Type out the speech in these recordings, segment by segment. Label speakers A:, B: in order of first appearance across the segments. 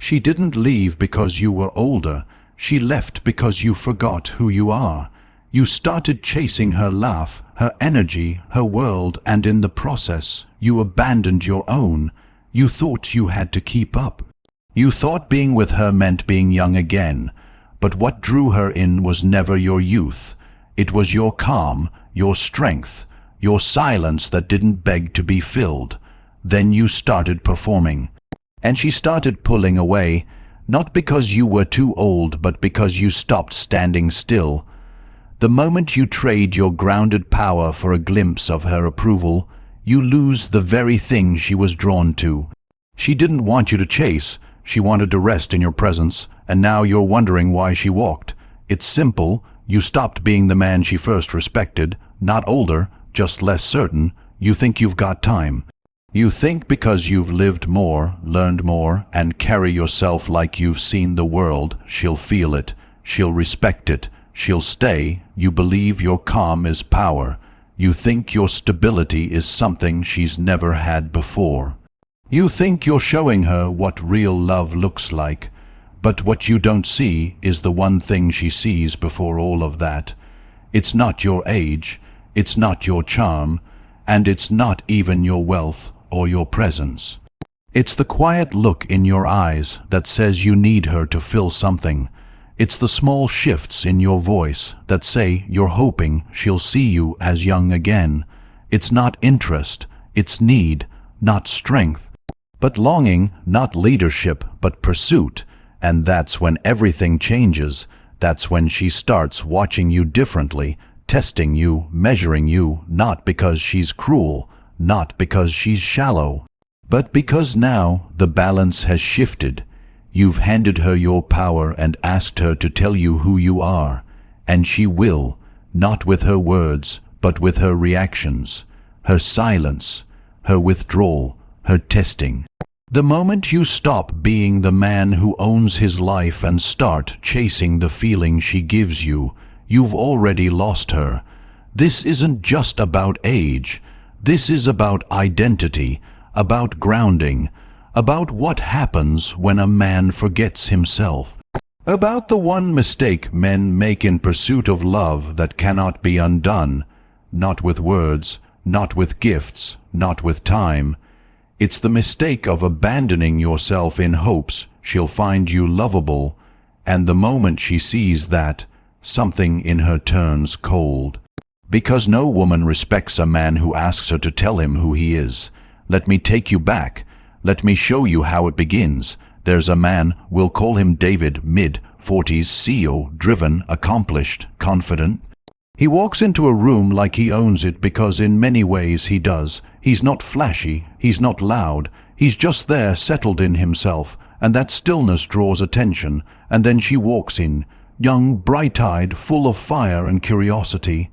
A: She didn't leave because you were older. She left because you forgot who you are. You started chasing her laugh, her energy, her world, and in the process, you abandoned your own. You thought you had to keep up. You thought being with her meant being young again. But what drew her in was never your youth. It was your calm, your strength, your silence that didn't beg to be filled. Then you started performing. And she started pulling away, not because you were too old, but because you stopped standing still. The moment you trade your grounded power for a glimpse of her approval, you lose the very thing she was drawn to. She didn't want you to chase, she wanted to rest in your presence, and now you're wondering why she walked. It's simple, you stopped being the man she first respected, not older, just less certain. You think you've got time. You think because you've lived more, learned more, and carry yourself like you've seen the world, she'll feel it, she'll respect it, she'll stay. You believe your calm is power. You think your stability is something she's never had before. You think you're showing her what real love looks like, but what you don't see is the one thing she sees before all of that. It's not your age, it's not your charm, and it's not even your wealth or your presence. It's the quiet look in your eyes that says you need her to fill something. It's the small shifts in your voice that say you're hoping she'll see you as young again. It's not interest, it's need, not strength, but longing, not leadership, but pursuit. And that's when everything changes. That's when she starts watching you differently, testing you, measuring you, not because she's cruel, not because she's shallow, but because now the balance has shifted. You've handed her your power and asked her to tell you who you are, and she will, not with her words, but with her reactions, her silence, her withdrawal, her testing. The moment you stop being the man who owns his life and start chasing the feeling she gives you, you've already lost her. This isn't just about age. This is about identity, about grounding, about what happens when a man forgets himself, about the one mistake men make in pursuit of love that cannot be undone, not with words, not with gifts, not with time. It's the mistake of abandoning yourself in hopes she'll find you lovable, and the moment she sees that, something in her turns cold. Because no woman respects a man who asks her to tell him who he is. Let me take you back. Let me show you how it begins. There's a man, we'll call him David, mid-40s, CEO, driven, accomplished, confident. He walks into a room like he owns it because in many ways he does. He's not flashy, he's not loud, he's just there settled in himself, and that stillness draws attention. And then she walks in, young, bright-eyed, full of fire and curiosity.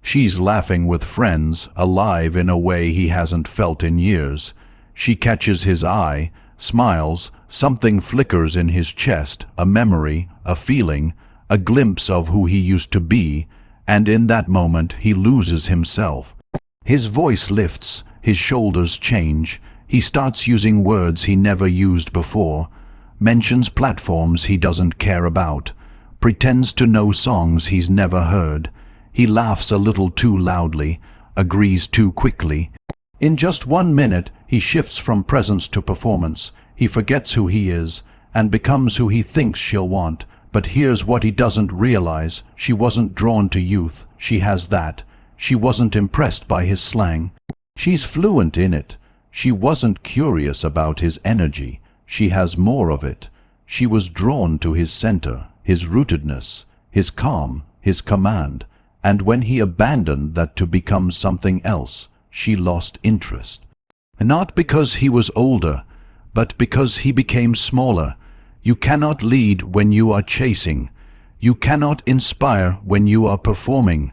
A: She's laughing with friends, alive in a way he hasn't felt in years. She catches his eye, smiles, something flickers in his chest, a memory, a feeling, a glimpse of who he used to be, and in that moment he loses himself. His voice lifts, his shoulders change, he starts using words he never used before, mentions platforms he doesn't care about, pretends to know songs he's never heard. He laughs a little too loudly, agrees too quickly. In just 1 minute, he shifts from presence to performance. He forgets who he is, and becomes who he thinks she'll want. But here's what he doesn't realize. She wasn't drawn to youth. She has that. She wasn't impressed by his slang. She's fluent in it. She wasn't curious about his energy. She has more of it. She was drawn to his center, his rootedness, his calm, his command. And when he abandoned that to become something else, she lost interest. Not because he was older, but because he became smaller. You cannot lead when you are chasing. You cannot inspire when you are performing.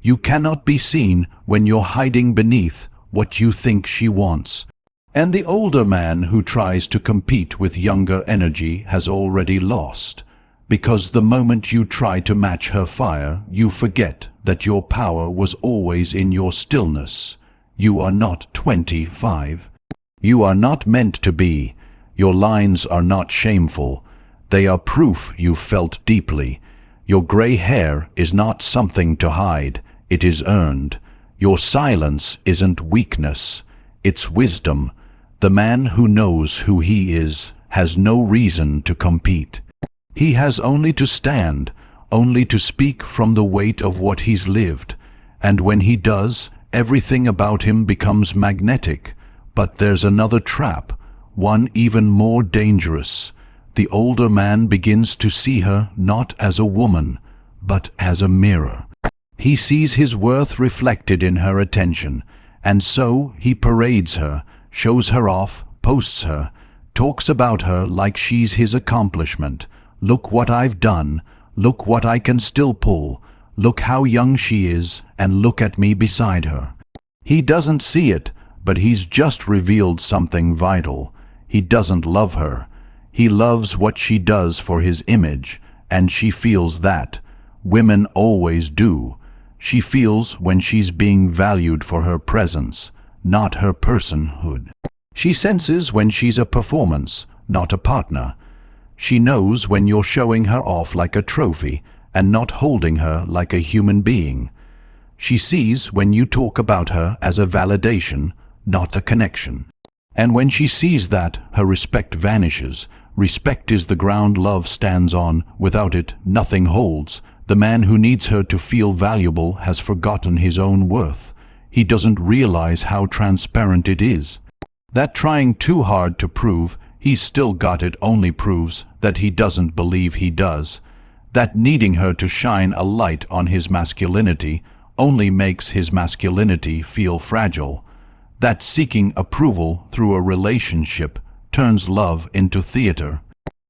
A: You cannot be seen when you're hiding beneath what you think she wants. And the older man who tries to compete with younger energy has already lost. Because the moment you try to match her fire, you forget that your power was always in your stillness. You are not 25. You are not meant to be. Your lines are not shameful. They are proof you felt deeply. Your gray hair is not something to hide. It is earned. Your silence isn't weakness. It's wisdom. The man who knows who he is has no reason to compete. He has only to stand, only to speak from the weight of what he's lived. And when he does, everything about him becomes magnetic. But there's another trap, one even more dangerous. The older man begins to see her not as a woman, but as a mirror. He sees his worth reflected in her attention, and so he parades her, shows her off, posts her, talks about her like she's his accomplishment. Look what I've done, look what I can still pull, look how young she is, and look at me beside her. He doesn't see it, but he's just revealed something vital. He doesn't love her. He loves what she does for his image, and she feels that. Women always do. She feels when she's being valued for her presence, not her personhood. She senses when she's a performance, not a partner. She knows when you're showing her off like a trophy and not holding her like a human being. She sees when you talk about her as a validation, not a connection. And when she sees that, her respect vanishes. Respect is the ground love stands on. Without it, nothing holds. The man who needs her to feel valuable has forgotten his own worth. He doesn't realize how transparent it is. That trying too hard to prove he's still got it only proves that he doesn't believe he does. That needing her to shine a light on his masculinity only makes his masculinity feel fragile. That seeking approval through a relationship turns love into theater.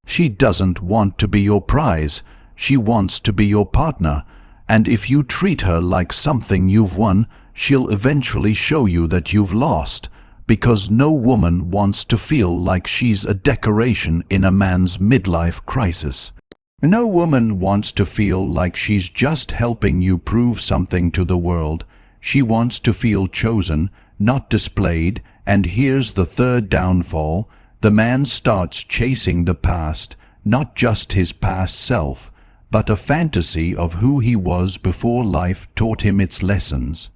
A: She doesn't want to be your prize. She wants to be your partner. And if you treat her like something you've won, she'll eventually show you that you've lost. Because no woman wants to feel like she's a decoration in a man's midlife crisis. No woman wants to feel like she's just helping you prove something to the world. She wants to feel chosen, not displayed. And here's the third downfall. The man starts chasing the past, not just his past self, but a fantasy of who he was before life taught him its lessons.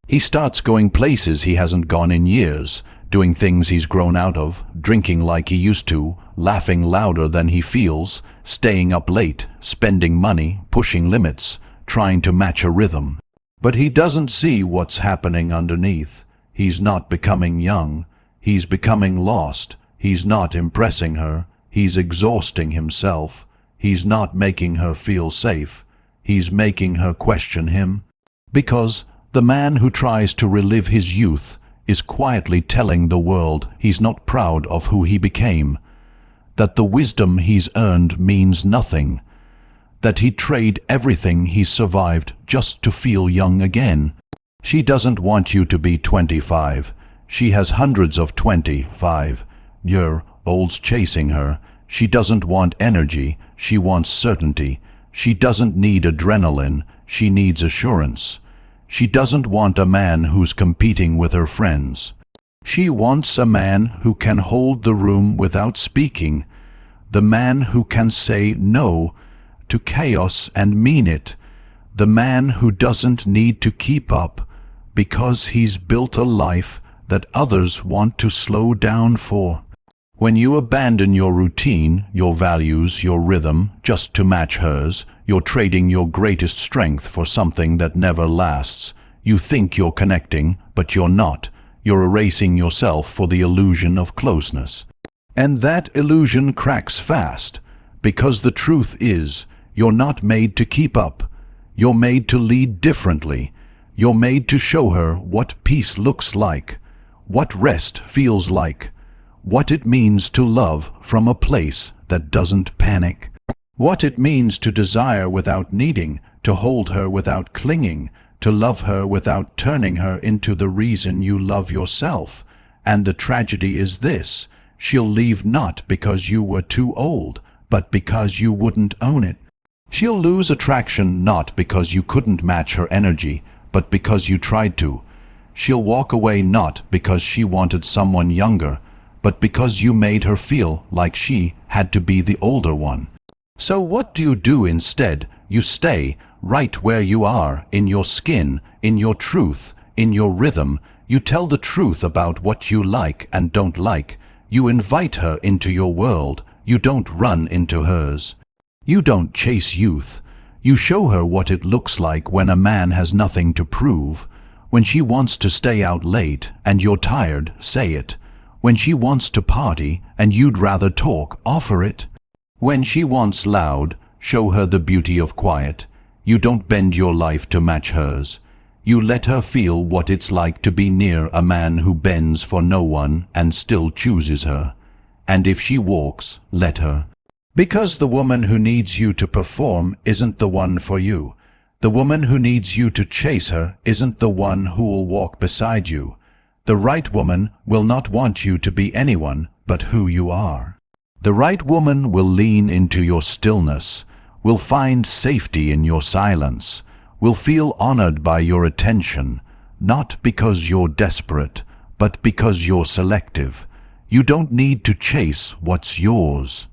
A: He starts going places he hasn't gone in years, doing things he's grown out of, drinking like he used to, laughing louder than he feels, staying up late, spending money, pushing limits, trying to match a rhythm. But he doesn't see what's happening underneath. He's not becoming young. He's becoming lost. He's not impressing her. He's exhausting himself. He's not making her feel safe. He's making her question him. Because the man who tries to relive his youth is quietly telling the world he's not proud of who he became, that the wisdom he's earned means nothing, that he'd trade everything he's survived just to feel young again. She doesn't want you to be 25. She has hundreds of 25-year-olds chasing her. She doesn't want energy. She wants certainty. She doesn't need adrenaline. She needs assurance. She doesn't want a man who's competing with her friends. She wants a man who can hold the room without speaking, the man who can say no to chaos and mean it, the man who doesn't need to keep up because he's built a life that others want to slow down for. When you abandon your routine, your values, your rhythm, just to match hers, you're trading your greatest strength for something that never lasts. You think you're connecting, but you're not. You're erasing yourself for the illusion of closeness. And that illusion cracks fast, because the truth is, you're not made to keep up. You're made to lead differently. You're made to show her what peace looks like, what rest feels like, what it means to love from a place that doesn't panic, what it means to desire without needing, to hold her without clinging, to love her without turning her into the reason you love yourself. And the tragedy is this: she'll leave not because you were too old, but because you wouldn't own it. She'll lose attraction not because you couldn't match her energy, but because you tried to. She'll walk away not because she wanted someone younger, but because you made her feel like she had to be the older one. So what do you do instead? You stay right where you are, in your skin, in your truth, in your rhythm. You tell the truth about what you like and don't like. You invite her into your world. You don't run into hers. You don't chase youth. You show her what it looks like when a man has nothing to prove. When she wants to stay out late and you're tired, say it. When she wants to party and you'd rather talk, offer it. When she wants loud, show her the beauty of quiet. You don't bend your life to match hers. You let her feel what it's like to be near a man who bends for no one and still chooses her. And if she walks, let her. Because the woman who needs you to perform isn't the one for you. The woman who needs you to chase her isn't the one who will walk beside you. The right woman will not want you to be anyone but who you are. The right woman will lean into your stillness, will find safety in your silence, will feel honored by your attention, not because you're desperate, but because you're selective. You don't need to chase what's yours.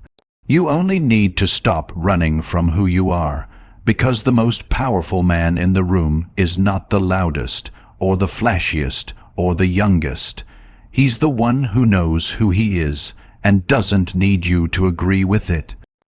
A: You only need to stop running from who you are, because the most powerful man in the room is not the loudest, or the flashiest, or the youngest. He's the one who knows who he is, and doesn't need you to agree with it.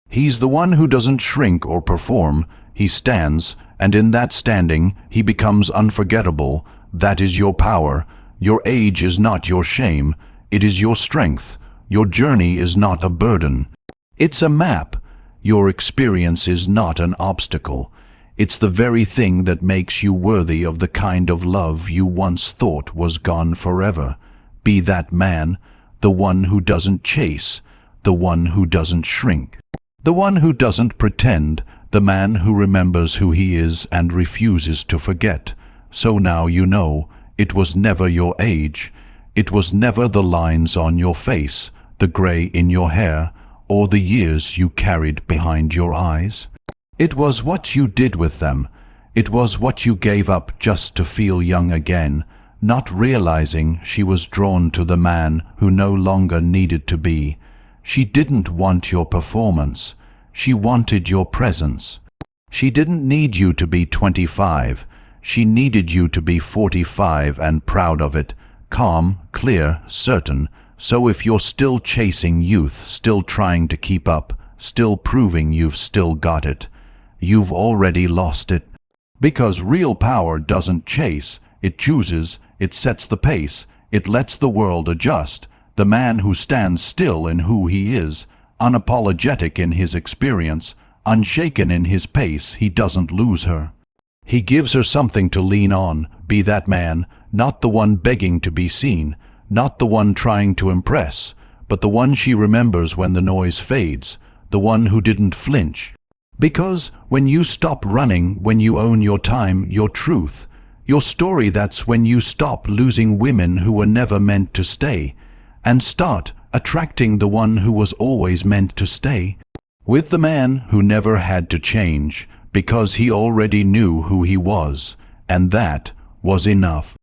A: He's the one who doesn't shrink or perform. He stands, and in that standing he becomes unforgettable. That is your power. Your age is not your shame. It is your strength. Your journey is not a burden. It's a map. Your experience is not an obstacle. It's the very thing that makes you worthy of the kind of love you once thought was gone forever. Be that man, the one who doesn't chase, the one who doesn't shrink, the one who doesn't pretend, the man who remembers who he is and refuses to forget. So now you know, it was never your age, it was never the lines on your face, the gray in your hair, or the years you carried behind your eyes. It was what you did with them. It was what you gave up just to feel young again, not realizing she was drawn to the man who no longer needed to be. She didn't want your performance. She wanted your presence. She didn't need you to be 25. She needed you to be 45 and proud of it, calm, clear, certain. So if you're still chasing youth, still trying to keep up, still proving you've still got it, you've already lost it. Because real power doesn't chase, it chooses, it sets the pace, it lets the world adjust. The man who stands still in who he is, unapologetic in his experience, unshaken in his pace, he doesn't lose her. He gives her something to lean on. Be that man, not the one begging to be seen, not the one trying to impress, but the one she remembers when the noise fades, the one who didn't flinch. Because when you stop running, when you own your time, your truth, your story, that's when you stop losing women who were never meant to stay, and start attracting the one who was always meant to stay, with the man who never had to change, because he already knew who he was, and that was enough.